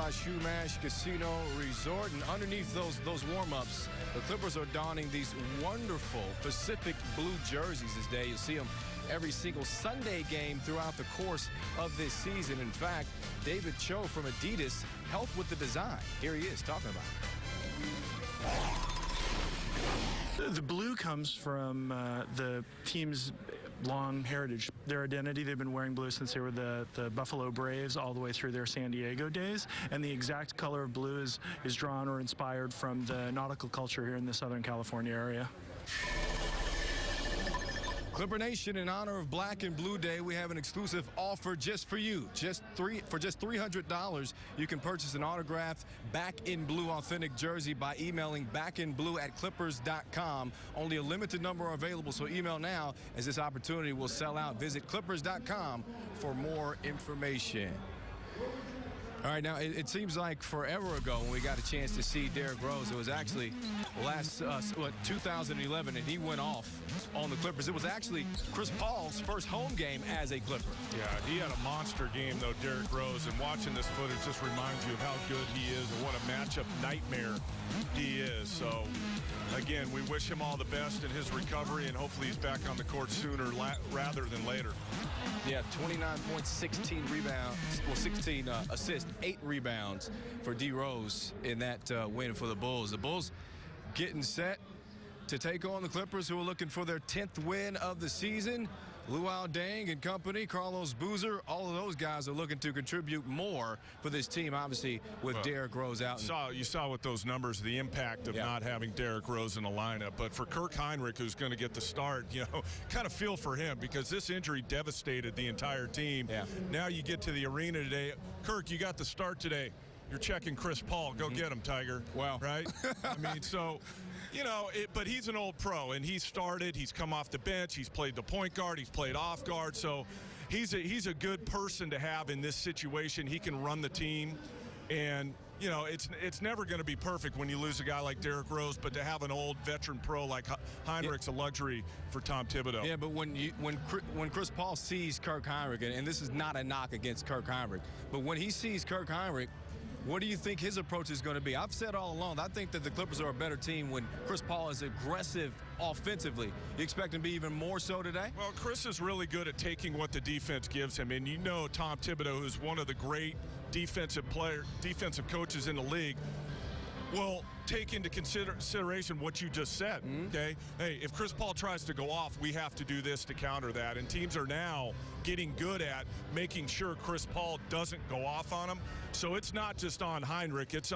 by Chumash Casino Resort. And underneath those warm-ups, the Clippers are donning these wonderful Pacific blue jerseys this day. You'll see them every single Sunday game throughout the course of this season. In fact, David Cho from Adidas helped with the design. Here he is talking about it. The blue comes from the team's long heritage, their identity. They've been wearing blue since they were the Buffalo Braves all the way through their San Diego days. And the exact color of blue is drawn or inspired from the nautical culture here in the Southern California area. Clipper Nation, in honor of Black and Blue Day, we have an exclusive offer just for you. For just $300, you can purchase an autographed Back in Blue authentic jersey by emailing backinblue@clippers.com. Only a limited number are available, so email now as this opportunity will sell out. Visit clippers.com for more information. All right, now it seems like forever ago when we got a chance to see Derrick Rose. It was actually last 2011, and he went off on the Clippers. It was actually Chris Paul's first home game as a Clipper. Yeah, he had a monster game, though, Derrick Rose, and watching this footage just reminds you of how good he is and what a matchup nightmare he is. So, again, we wish him all the best in his recovery, and hopefully he's back on the court sooner rather than later. Yeah, 29 points, 16 rebounds, 16 assists, 8 rebounds for D. Rose in that win for the Bulls. The Bulls getting set to take on the Clippers, who are looking for their 10th win of the season. Luol Deng and company, Carlos Boozer, all of those guys are looking to contribute more for this team, obviously, with Derrick Rose out. You saw with those numbers the impact of not having Derrick Rose in the lineup. But for Kirk Hinrich, who's going to get the start, kind of feel for him because this injury devastated the entire team. Yeah. Now you get to the arena today. Kirk, you got the start today. You're checking Chris Paul. Go get him, Tiger. Well. Right? I mean, so... but he's an old pro, and he's started. He's come off the bench. He's played the point guard. He's played off guard. So he's a good person to have in this situation. He can run the team, and it's never going to be perfect when you lose a guy like Derrick Rose. But to have an old veteran pro like Hinrich's a luxury for Tom Thibodeau. Yeah, but when Chris Paul sees Kirk Hinrich, and this is not a knock against Kirk Hinrich, but when he sees Kirk Hinrich, what do you think his approach is going to be? I've said all along, I think that the Clippers are a better team when Chris Paul is aggressive offensively. You expect him to be even more so today? Well, Chris is really good at taking what the defense gives him. And Tom Thibodeau, who's one of the great defensive coaches in the league, will take into consideration what you just said, okay? Hey, if Chris Paul tries to go off, we have to do this to counter that. And teams are now getting good at making sure Chris Paul doesn't go off on him. So it's not just on Hinrich, it's